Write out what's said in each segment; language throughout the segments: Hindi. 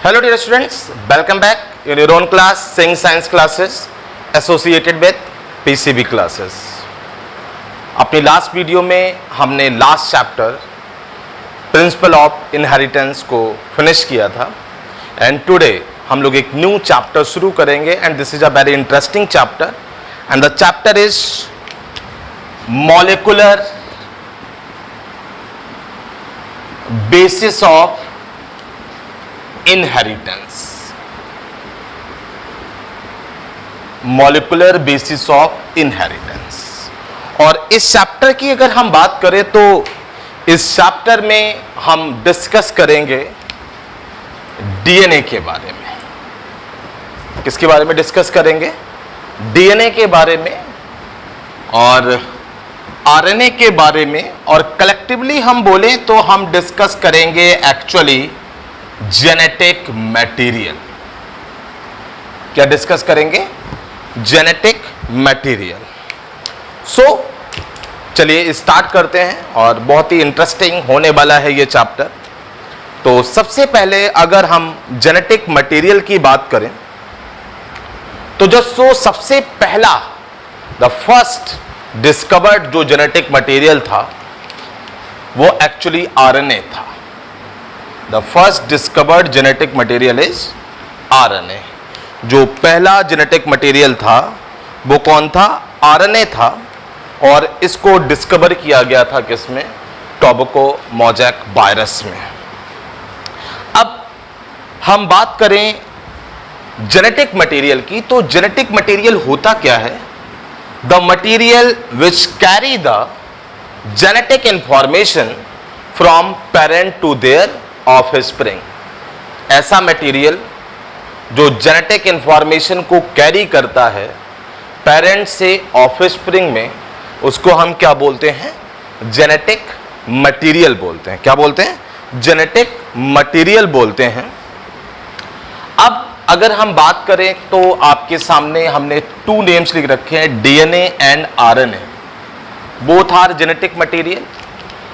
Hello dear students, welcome back in your own class, Sing Science classes associated with PCB classes. अपनी लास्ट वीडियो में हमने last chapter principle of inheritance को फिनिश किया था एंड टुडे हम लोग एक न्यू चैप्टर शुरू करेंगे and this is a very interesting chapter and the chapter is molecular basis of inheritance, molecular basis of inheritance. और इस चैप्टर की अगर हम बात करें तो इस चैप्टर में हम डिस्कस करेंगे डीएनए के बारे में। किसके बारे में डिस्कस करेंगे? डीएनए के बारे में और आरएनए के बारे में, और कलेक्टिवली हम बोलें तो हम डिस्कस करेंगे एक्चुअली जेनेटिक मटेरियल। क्या डिस्कस करेंगे? Genetic material. सो चलिए स्टार्ट करते हैं और बहुत ही इंटरेस्टिंग होने वाला है ये चैप्टर। तो सबसे पहले अगर हम जेनेटिक मटेरियल की बात करें तो जो सबसे पहला द फर्स्ट डिस्कवर्ड जो जेनेटिक मटेरियल था वो एक्चुअली आरएनए था। The first discovered genetic material is RNA. जो पहला जेनेटिक मटेरियल था वो कौन था? आरएनए था। और इसको डिस्कवर किया गया था किसमें? टोबैको मोज़ेक वायरस में। अब हम बात करें जेनेटिक मटेरियल की, तो जेनेटिक मटेरियल होता क्या है? The material which carry the genetic information from parent to their offspring. ऐसा मटेरियल जो जेनेटिक इंफॉर्मेशन को कैरी करता है पेरेंट से ऑफस्प्रिंग में, उसको हम क्या बोलते हैं? जेनेटिक मटेरियल बोलते हैं। क्या बोलते हैं? जेनेटिक मटेरियल बोलते हैं। अब अगर हम बात करें तो आपके सामने हमने टू नेम्स लिख रखे हैं, DNA and RNA. Both are genetic material.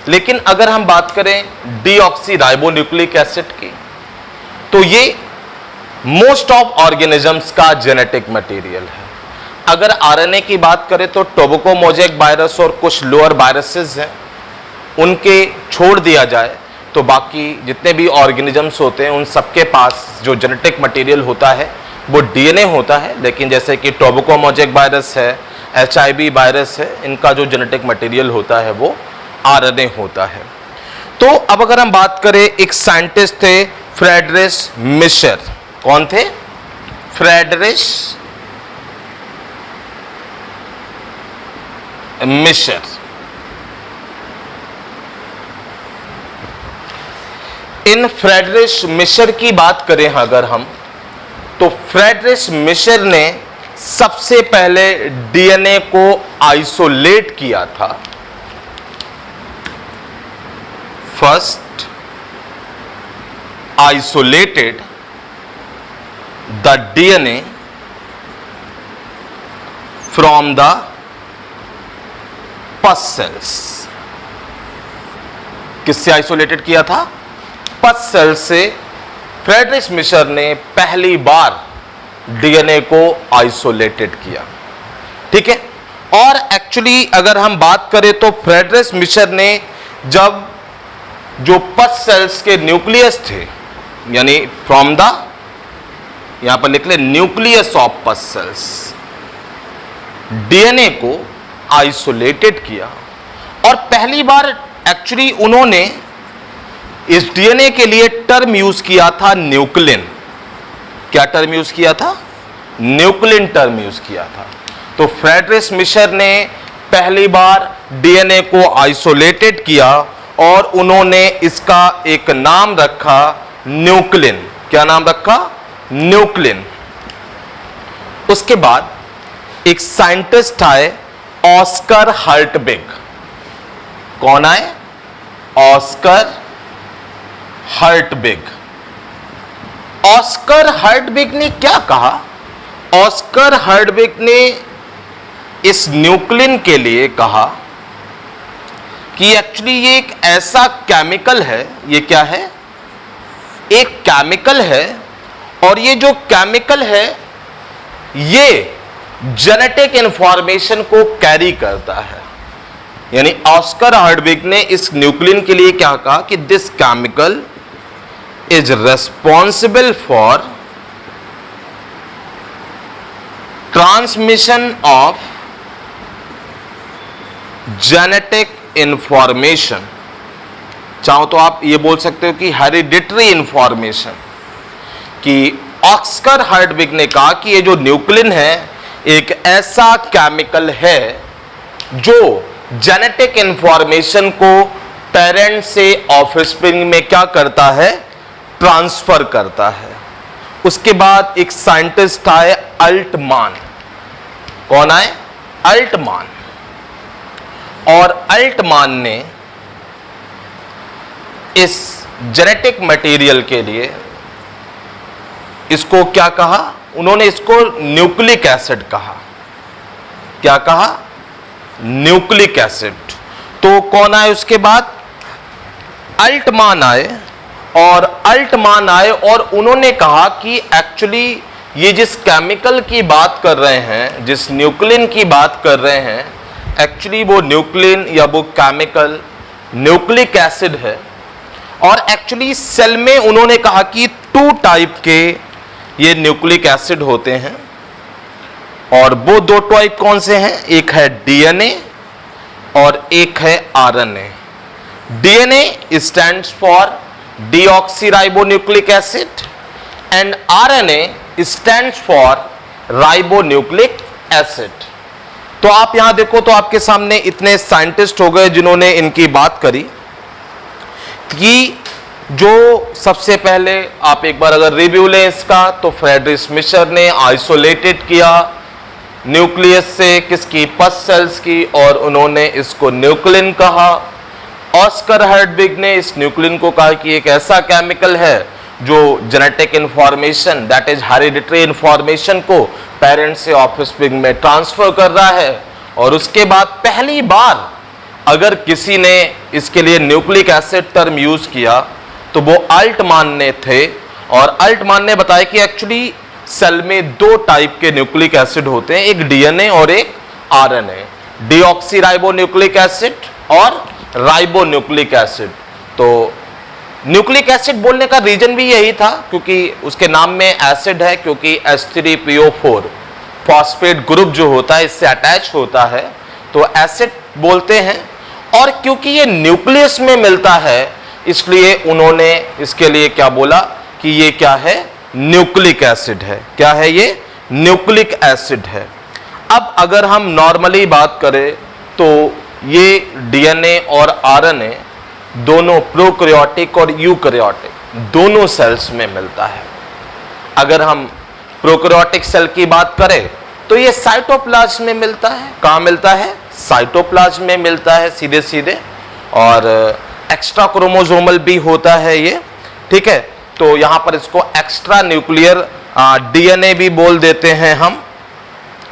लेकिन अगर हम बात करें डीऑक्सीराइबोन्यूक्लिक एसिड की, तो ये मोस्ट ऑफ ऑर्गेनिजम्स का जेनेटिक मटेरियल है। अगर आरएनए की बात करें तो टोबैको मोज़ेक वायरस और कुछ लोअर वायरसेस हैं, उनके छोड़ दिया जाए तो बाकी जितने भी ऑर्गेनिजम्स होते हैं उन सबके पास जो जेनेटिक मटेरियल होता है वो डीएनए होता है। लेकिन जैसे कि टोबैको मोज़ेक वायरस है, एचआईवी वायरस है, इनका जो जेनेटिक मटेरियल होता है वो आरएनए होता है। तो अब अगर हम बात करें, एक साइंटिस्ट थे फ्रेडरिश मिशर। कौन थे? Friedrich Miescher. इन फ्रेडरिश मिशर की बात करें अगर हम, तो फ्रेडरिश मिशर ने सबसे पहले डीएनए को आइसोलेट किया था। First isolated the DNA from the pus cells। किससे आइसोलेटेड किया था? पस सेल से फ्रेडरिश मिशर ने पहली बार डीएनए को आइसोलेटेड किया। ठीक है। और एक्चुअली अगर हम बात करें तो फ्रेडरिश मिशर ने जब जो पस सेल्स के न्यूक्लियस थे, यानी फ्रॉम द, यहां पर लिख ले, न्यूक्लियस ऑफ पस सेल्स, डीएनए को आइसोलेटेड किया। और पहली बार एक्चुअली उन्होंने इस डीएनए के लिए टर्म यूज किया था न्यूक्लिन। क्या टर्म यूज किया था? न्यूक्लिन टर्म यूज किया था। तो फ्रेडरिश मिशर ने पहली बार डीएनए को आइसोलेटेड किया और उन्होंने इसका एक नाम रखा न्यूक्लिन। क्या नाम रखा? न्यूक्लिन। उसके बाद एक साइंटिस्ट आए, ऑस्कर हर्टविग। कौन आए? ऑस्कर हर्टविग। ऑस्कर हर्टविग ने क्या कहा? ऑस्कर हर्टविग ने इस न्यूक्लिन के लिए कहा कि एक्चुअली ये एक ऐसा केमिकल है, ये क्या है? एक केमिकल है और ये जो केमिकल है ये जेनेटिक इंफॉर्मेशन को कैरी करता है। यानी ऑस्कर हार्डविग ने इस न्यूक्लियन के लिए क्या कहा कि this chemical is responsible for transmission of genetic information, चाहो तो आप ये बोल सकते हो कि हेरिडिटरी इंफॉर्मेशन, कि ऑस्कर हार्डविग ने कहा कि ये जो न्यूक्लियन है एक ऐसा केमिकल है जो जेनेटिक इंफॉर्मेशन को पेरेंट से ऑफस्प्रिंग में क्या करता है, ट्रांसफर करता है। उसके बाद एक साइंटिस्ट आए अल्टमान। कौन आए? अल्टमान। और अल्टमान ने इस जेनेटिक मटेरियल के लिए इसको क्या कहा? उन्होंने इसको न्यूक्लिक एसिड कहा। क्या कहा? Nucleic acid. तो कौन आए उसके बाद? अल्टमान आए। और अल्टमान आए और उन्होंने कहा कि एक्चुअली ये जिस केमिकल की बात कर रहे हैं, जिस न्यूक्लियन की बात कर रहे हैं, एक्चुअली वो न्यूक्लियन या वो केमिकल न्यूक्लिक एसिड है। और एक्चुअली सेल में उन्होंने कहा कि 2 टाइप के ये न्यूक्लिक एसिड होते हैं। और वो 2 टाइप कौन से हैं? एक है डीएनए और एक है RNA. DNA stands for deoxyribonucleic acid and RNA stands for ribonucleic acid. तो आप यहां देखो तो आपके सामने इतने साइंटिस्ट हो गए जिन्होंने इनकी बात करी कि जो सबसे पहले आप एक बार अगर रिव्यू लें इसका, तो फ्रेडरिक श्मिशर ने आइसोलेटेड किया न्यूक्लियस से किसकी? पस सेल्स की, और उन्होंने इसको न्यूक्लियन कहा। ऑस्कर हार्डविग ने इस न्यूक्लियन को कहा कि एक ऐसा केमिकल है जो genetic information, that is hereditary information को पेरेंट्स से ऑफस्प्रिंग में ट्रांसफर कर रहा है। और उसके बाद पहली बार अगर किसी ने इसके लिए न्यूक्लिक एसिड टर्म यूज किया तो वो अल्टमान ने थे। और अल्टमान ने बताया कि एक्चुअली सेल में 2 टाइप के न्यूक्लिक एसिड होते हैं, एक डीएनए और एक आरएनए, डीऑक्सीराइबोन्यूक्लिक एसिड और राइबोन्यूक्लिक एसिड। तो न्यूक्लिक एसिड बोलने का रीजन भी यही था क्योंकि उसके नाम में एसिड है, क्योंकि H3PO4 फॉस्फेट ग्रुप जो होता है इससे अटैच होता है तो एसिड बोलते हैं। और क्योंकि ये न्यूक्लियस में मिलता है इसलिए उन्होंने इसके लिए क्या बोला कि ये क्या है? न्यूक्लिक एसिड है। क्या है ये? न्यूक्लिक एसिड है। अब अगर हम नॉर्मली बात करें तो ये डीएनए और आरएनए दोनों प्रोकैरियोटिक और यूकैरियोटिक दोनों सेल्स में मिलता है। अगर हम प्रोकैरियोटिक सेल की बात करें तो ये साइटोप्लाज्म में मिलता है। कहाँ मिलता है? साइटोप्लाज्म में मिलता है सीधे सीधे। और एक्स्ट्रा क्रोमोसोमल भी होता है ये, ठीक है। तो यहां पर इसको एक्स्ट्रा न्यूक्लियर डीएनए भी बोल देते हैं हम,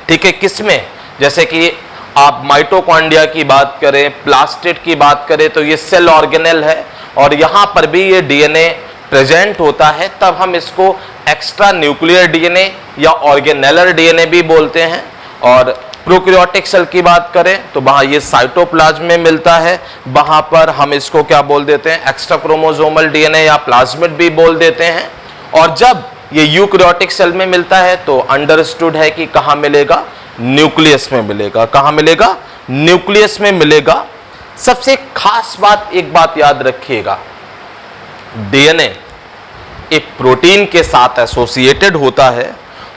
ठीक है। किसमें? जैसे कि आप माइटोकॉन्ड्रिया की बात करें, प्लास्टिड की बात करें तो ये सेल ऑर्गेनेल है और यहां पर भी ये डीएनए प्रेजेंट होता है, तब हम इसको एक्स्ट्रा न्यूक्लियर डीएनए या ऑर्गेनेलर डीएनए भी बोलते हैं। और प्रोकैरियोटिक सेल की बात करें तो वहां ये साइटोप्लाज्म में मिलता है, वहां पर हम इसको क्या बोल देते हैं? एक्स्ट्रा क्रोमोसोमल डीएनए या प्लाज्मिड भी बोल देते हैं। और जब ये यूकैरियोटिक सेल में मिलता है तो अंडरस्टूड है कि कहां मिलेगा? न्यूक्लियस में मिलेगा। कहां मिलेगा? न्यूक्लियस में मिलेगा। सबसे खास बात, एक बात याद रखिएगा, डीएनए एक प्रोटीन के साथ एसोसिएटेड होता है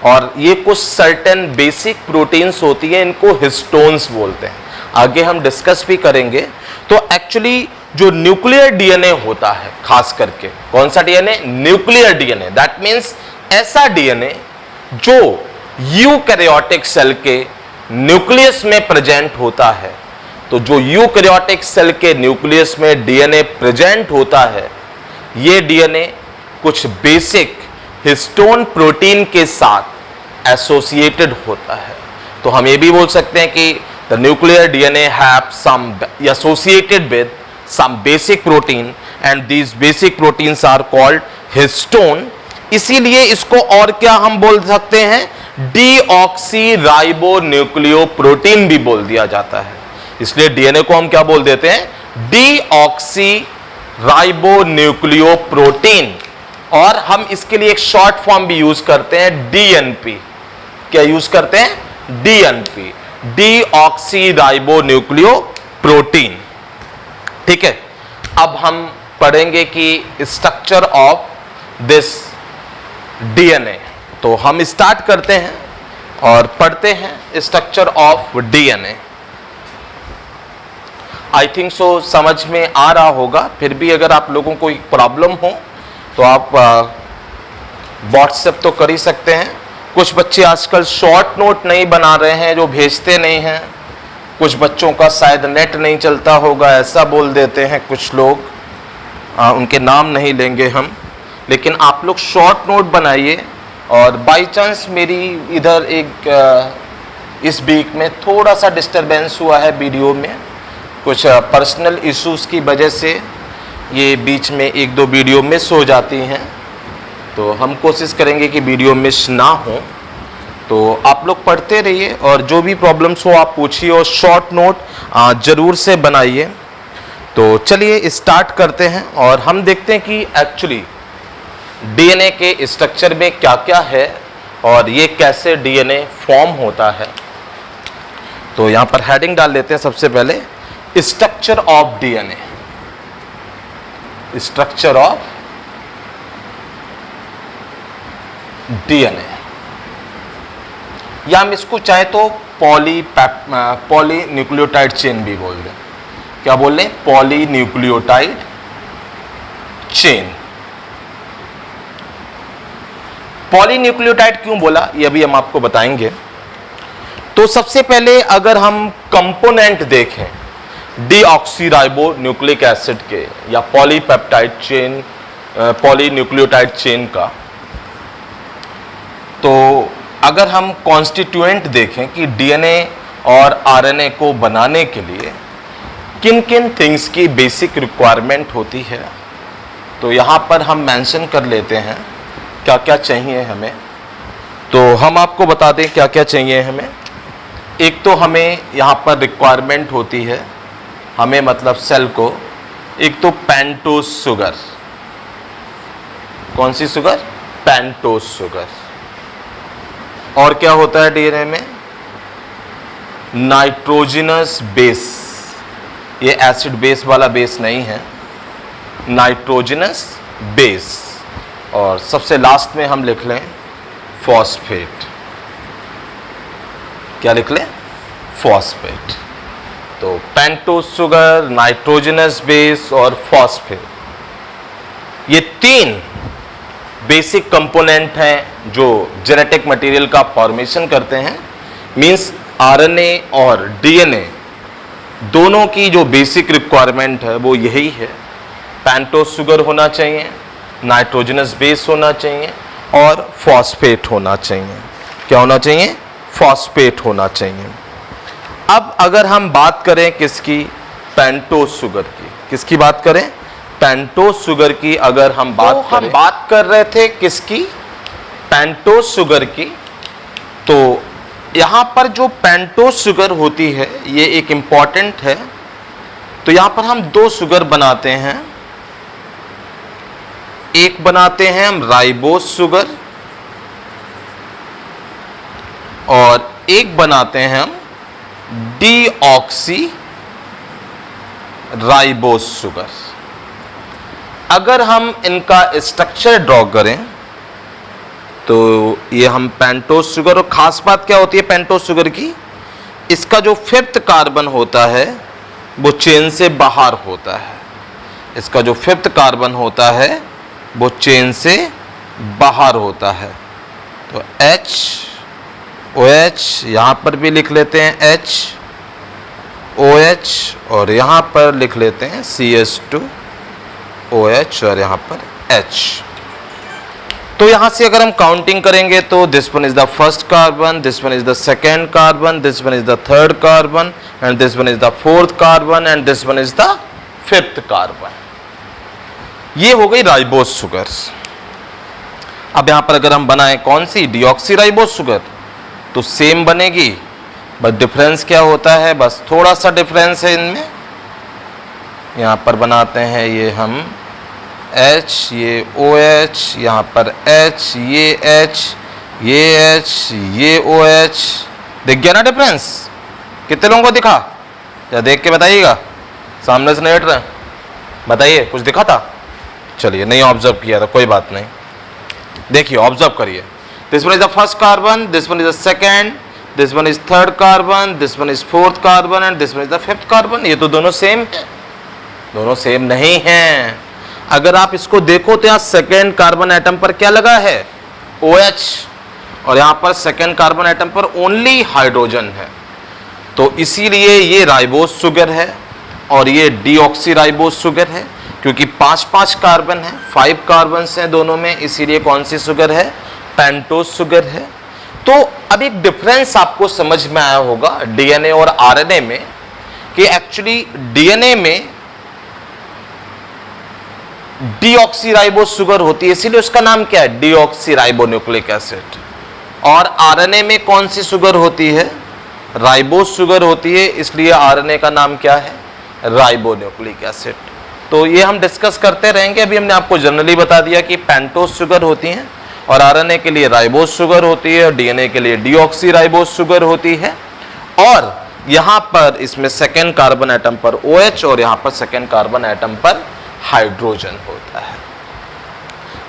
और ये कुछ सर्टेन बेसिक प्रोटीन्स होती हैं, इनको हिस्टोन्स बोलते हैं। आगे हम डिस्कस भी करेंगे। तो एक्चुअली जो न्यूक्लियर डीएनए होता है, खास करके कौन सा DNA? Nuclear DNA. That means ऐसा डीएनए जो यूकैरियोटिक सेल के न्यूक्लियस में प्रेजेंट होता है। तो जो यूकैरियोटिक सेल के न्यूक्लियस में डीएनए प्रेजेंट होता है, ये डीएनए कुछ बेसिक हिस्टोन प्रोटीन के साथ एसोसिएटेड होता है। तो हम ये भी बोल सकते हैं कि the nuclear DNA have some associated with some basic protein and these basic proteins are called histone, इसीलिए इसको और क्या हम बोल सकते हैं, डीऑक्सी राइबो न्यूक्लियोप्रोटीन भी बोल दिया जाता है। इसलिए डीएनए को हम क्या बोल देते हैं, डीऑक्सी राइबो न्यूक्लियोप्रोटीन। और हम इसके लिए एक शॉर्ट फॉर्म भी यूज करते हैं, डीएनपी। क्या यूज करते हैं, डीएनपी, डीऑक्सी राइबो न्यूक्लियोप्रोटीन। ठीक है, अब हम पढ़ेंगे कि स्ट्रक्चर ऑफ दिस डीएनए। तो हम स्टार्ट करते हैं और पढ़ते हैं structure of DNA. I think so समझ में आ रहा होगा। फिर भी अगर आप लोगों को कोई प्रॉब्लम हो तो आप व्हाट्सएप तो कर ही सकते हैं। कुछ बच्चे आजकल शॉर्ट नोट नहीं बना रहे हैं, जो भेजते नहीं हैं। कुछ बच्चों का शायद नेट नहीं चलता होगा, ऐसा बोल देते हैं कुछ लोग। उनके नाम नहीं लेंगे हम, लेकिन आप लोग शॉर्ट नोट बनाइए। और बाय चांस मेरी इधर इस वीक में थोड़ा सा डिस्टरबेंस हुआ है वीडियो में, कुछ पर्सनल इश्यूज की वजह से ये बीच में एक दो वीडियो मिस हो जाती हैं। तो हम कोशिश करेंगे कि वीडियो मिस ना हो। तो आप लोग पढ़ते रहिए और जो भी प्रॉब्लम्स हो आप पूछिए और शॉर्ट नोट ज़रूर से बनाइए। तो चलिए स्टार्ट करते हैं और हम देखते हैं कि एक्चुअली डीएनए के स्ट्रक्चर में क्या क्या है और ये कैसे डीएनए फॉर्म होता है। तो यहाँ पर हेडिंग डाल लेते हैं सबसे पहले, structure of DNA. Structure of DNA, या हम इसको चाहे तो पॉलीन्यूक्लियोटाइड चेन भी बोल दें। क्या बोल रहे हैं, पॉलीन्यूक्लियोटाइड चेन। पॉलीन्यूक्लियोटाइड क्यों बोला ये अभी हम आपको बताएंगे। तो सबसे पहले अगर हम कंपोनेंट देखें डीऑक्सीराइबो न्यूक्लिक एसिड के या पॉलीपेप्टाइड चेन, पॉलीन्यूक्लियोटाइड चेन का, तो अगर हम कॉन्स्टिट्यूएंट देखें कि डीएनए और आरएनए को बनाने के लिए किन किन थिंग्स की बेसिक रिक्वायरमेंट होती है, तो यहाँ पर हम मेंशन कर लेते हैं क्या क्या चाहिए हमें। तो हम आपको बता दें क्या क्या चाहिए हमें। एक तो हमें यहाँ पर रिक्वायरमेंट होती है, हमें मतलब सेल को, एक तो पेंटोज शुगर। कौन सी शुगर, पेंटोज शुगर। और क्या होता है डीएनए में, नाइट्रोजनस बेस। ये एसिड बेस वाला बेस नहीं है, नाइट्रोजनस बेस। और सबसे लास्ट में हम लिख लें फॉस्फेट। क्या लिख लें, फॉस्फेट। तो पेंटोज शुगर, नाइट्रोजनस बेस और फॉस्फेट, ये तीन बेसिक कंपोनेंट हैं जो जेनेटिक मटेरियल का फॉर्मेशन करते हैं। मींस आरएनए और डीएनए दोनों की जो बेसिक रिक्वायरमेंट है वो यही है, पेंटोज शुगर होना चाहिए, नाइट्रोजनस बेस होना चाहिए और फॉस्फेट होना चाहिए। क्या होना चाहिए, फॉस्फेट होना चाहिए। अब अगर हम बात करें किसकी, पेंटोज शुगर की, किसकी बात करें, पेंटोज शुगर की अगर हम बात करें, हम बात कर रहे थे किसकी, पेंटोज शुगर की। तो यहां पर जो पेंटोज शुगर होती है ये एक इंपॉर्टेंट है। तो यहां पर हम दो शुगर बनाते हैं, एक बनाते हैं हम राइबोज शुगर और एक बनाते हैं हम डीऑक्सी राइबोज शुगर। अगर हम इनका स्ट्रक्चर ड्रॉ करें तो ये हम पेंटोज शुगर, और खास बात क्या होती है पेंटोज शुगर की, इसका जो 5th कार्बन होता है वो चेन से बाहर होता है। इसका जो 5th कार्बन होता है वो चेन से बाहर होता है। तो H OH, यहाँ पर भी लिख लेते हैं H OH और यहाँ पर लिख लेते हैं CH2 OH और यहाँ पर H। तो यहाँ से अगर हम काउंटिंग करेंगे तो this one is the first carbon, this one is the second carbon, this one is the third carbon and this one is the fourth carbon and this one is the 5th carbon. ये हो गई राइबोज शुगर। अब यहां पर अगर हम बनाएं कौन सी, डीऑक्सीराइबोस शुगर, तो सेम बनेगी, बस डिफरेंस क्या होता है, बस थोड़ा सा डिफरेंस है इनमें। यहां पर बनाते हैं ये हम H, ये OH, यहां पर H, ये H, ये H, ये OH, दिख गया ना डिफरेंस? कितने लोगों को दिखा? या देख के बताइएगा, सामने से नहीं हट रहे, बताइए कुछ दिखा था? चलिए, नहीं ऑब्जर्व किया था, कोई बात नहीं। देखिए ऑब्जर्व करिए, this one is the first carbon, this one is the second, this one is third carbon, this one is fourth carbon and this one is the fifth carbon. ये तो दोनों सेम है, दोनों सेम नहीं हैं। अगर आप इसको देखो तो यहाँ सेकेंड कार्बन एटम पर क्या लगा है, OH, और यहाँ पर सेकेंड कार्बन एटम पर ओनली हाइड्रोजन है, तो इसीलिए ये राइबोस शुगर है और ये डीऑक्सीराइबोस शुगर है, क्योंकि 5-5 कार्बन है, 5 कार्बन हैं दोनों में, इसीलिए कौन सी शुगर है, पेंटोस शुगर है। तो अब एक डिफरेंस आपको समझ में आया होगा डीएनए और आरएनए में, कि एक्चुअली डीएनए में डीऑक्सीराइबोस शुगर होती है, इसीलिए उसका नाम क्या है, डीऑक्सीराइबोन्यूक्लिक एसिड, और आरएनए में कौन सी शुगर होती है, राइबोस शुगर होती है, इसलिए आरएनए का नाम क्या है, राइबोन्यूक्लिक एसिड। तो ये हम डिस्कस करते रहेंगे। अभी हमने आपको जनरली बता दिया कि पेंटोस शुगर होती हैं और आरएनए के लिए राइबोस शुगर होती है और डीएनए के लिए डीऑक्सीराइबोस शुगर होती है, और यहां पर इसमें सेकेंड कार्बन एटम पर OH और यहां पर सेकेंड कार्बन एटम पर हाइड्रोजन होता है।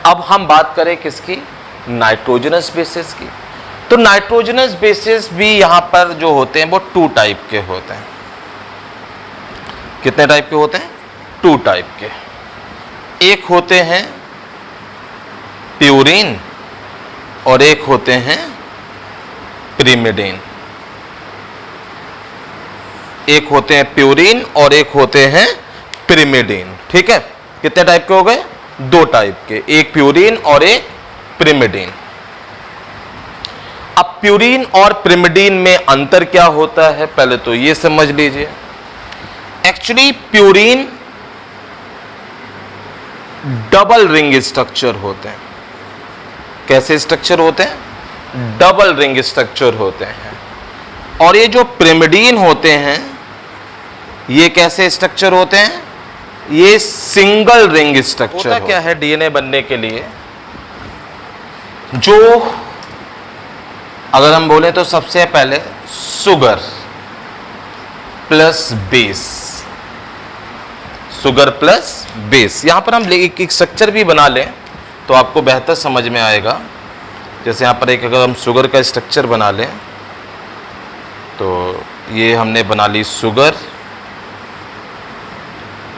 अब हम बात करें किसकी, नाइट्रोजनस बेसिस की। तो नाइट्रोजनस बेसिस भी यहां पर जो होते हैं वो 2 टाइप के होते हैं। कितने टाइप के होते हैं, 2 टाइप के। एक होते हैं प्यूरिन और एक होते हैं पिरिमिडिन। एक होते हैं प्यूरिन और एक होते हैं पिरिमिडिन, ठीक है। कितने टाइप के हो गए, 2 टाइप के, एक प्यूरिन और एक पिरिमिडिन। अब प्यूरिन और पिरिमिडिन में अंतर क्या होता है, पहले तो ये समझ लीजिए। Actually purine double ring structure होते हैं। कैसे स्ट्रक्चर होते हैं, डबल रिंग स्ट्रक्चर होते हैं। और ये जो पिरिमिडिन होते हैं ये कैसे स्ट्रक्चर होते हैं, ये सिंगल रिंग स्ट्रक्चर। होता क्या है डीएनए बनने के लिए, जो अगर हम बोले तो सबसे पहले sugar plus base, sugar plus base. यहां पर हम एक स्ट्रक्चर भी बना लें तो आपको बेहतर समझ में आएगा। जैसे यहां पर एक अगर हम शुगर का स्ट्रक्चर बना लें तो ये हमने बना ली शुगर।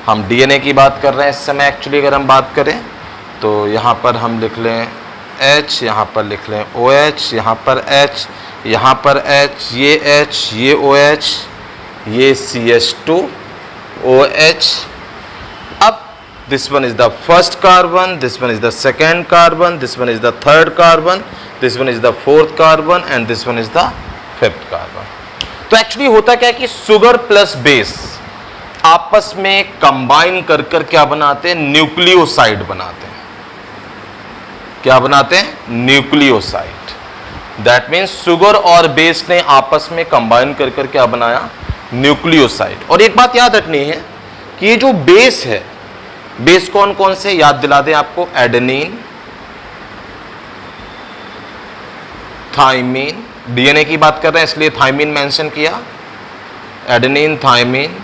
हम डीएनए की बात कर रहे हैं इस समय, एक्चुअली अगर हम बात करें तो यहाँ पर हम लिख लें H, यहाँ पर लिख लें OH, यहाँ पर H, यहाँ पर H, ये H, ये OH, ये CH2OH। अब this one is the first carbon, this one is the second carbon, this one is the third carbon, this one is the fourth carbon and this one is the fifth carbon. तो एक्चुअली होता क्या है कि शुगर प्लस बेस आपस में कंबाइन कर कर क्या बनाते हैं, न्यूक्लियोसाइड बनाते हैं। क्या बनाते हैं, न्यूक्लियोसाइड। दैट मीन्स शुगर और बेस ने आपस में कंबाइन कर कर क्या बनाया, न्यूक्लियोसाइड। और एक बात याद रखनी है कि ये जो बेस है, बेस कौन कौन से याद दिला दें आपको, एडेनिन, थाइमीन, डीएनए की बात कर रहे हैं इसलिए थाइमीन मेंशन किया, एडेनिन, थाइमीन,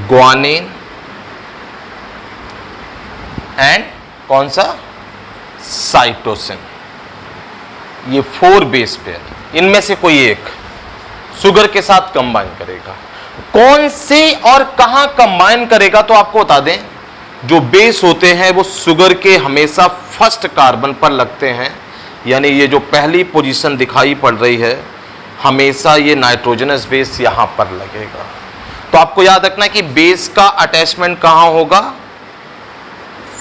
ग्वानिन एंड कौन सा, साइटोसिन। ये 4 बेस पेयर, इनमें से कोई एक शुगर के साथ कंबाइन करेगा। कौन से और कहां कंबाइन करेगा तो आपको बता दें, जो बेस होते हैं वो शुगर के हमेशा फर्स्ट कार्बन पर लगते हैं, यानी ये जो पहली पोजीशन दिखाई पड़ रही है हमेशा ये नाइट्रोजनस बेस यहां पर लगेगा। तो आपको याद रखना है कि बेस का अटैचमेंट कहां होगा,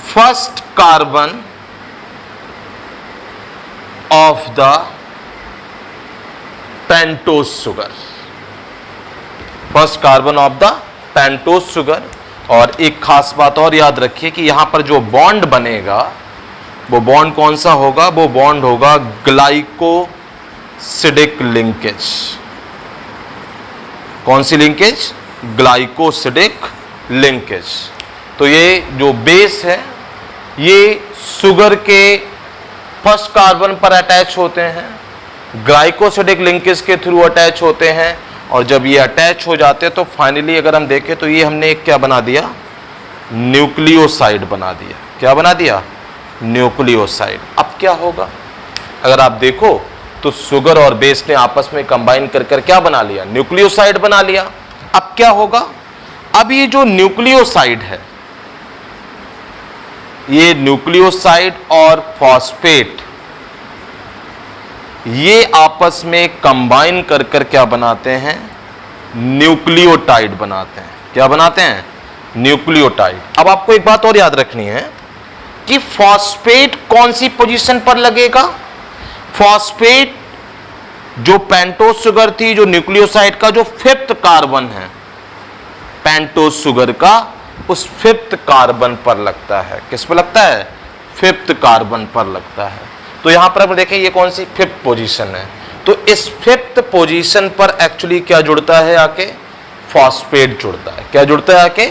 first carbon of the pentose sugar, first carbon of the pentose sugar. और एक खास बात और याद रखिए कि यहां पर जो बॉन्ड बनेगा वो बॉन्ड कौन सा होगा? वो बॉन्ड होगा ग्लाइकोसिडिक लिंकेज। कौन सी लिंकेज? Glycosidic linkage. तो ये जो बेस है ये शुगर के फर्स्ट कार्बन पर अटैच होते हैं, ग्लाइकोसिडिक लिंकेज के थ्रू अटैच होते हैं, और जब ये अटैच हो जाते हैं तो फाइनली अगर हम देखें तो ये हमने एक क्या बना दिया? न्यूक्लियोसाइड बना दिया। क्या बना दिया? न्यूक्लियोसाइड। अब क्या होगा? अगर आप देखो तो शुगर और बेस ने आपस में कंबाइन कर क्या बना लिया? न्यूक्लियोसाइड बना लिया। अब क्या होगा? अब ये जो न्यूक्लियोसाइड है, ये न्यूक्लियोसाइड और फॉस्फेट ये आपस में कंबाइन कर क्या बनाते हैं? न्यूक्लियोटाइड बनाते हैं। क्या बनाते हैं? न्यूक्लियोटाइड। अब आपको एक बात और याद रखनी है कि फॉस्फेट कौन सी पोजीशन पर लगेगा? फॉस्फेट जो पेंटोस शुगर थी, जो न्यूक्लियोसाइड का जो 5th कार्बन है पेंटोस शुगर का, उस 5th कार्बन पर लगता है। किस पर लगता है? 5th कार्बन पर लगता है। तो यहां पर आप देखें ये कौन सी 5th पोजीशन है, तो इस 5th पोजीशन पर एक्चुअली क्या जुड़ता है? आके फॉस्फेट जुड़ता है। क्या जुड़ता है? आके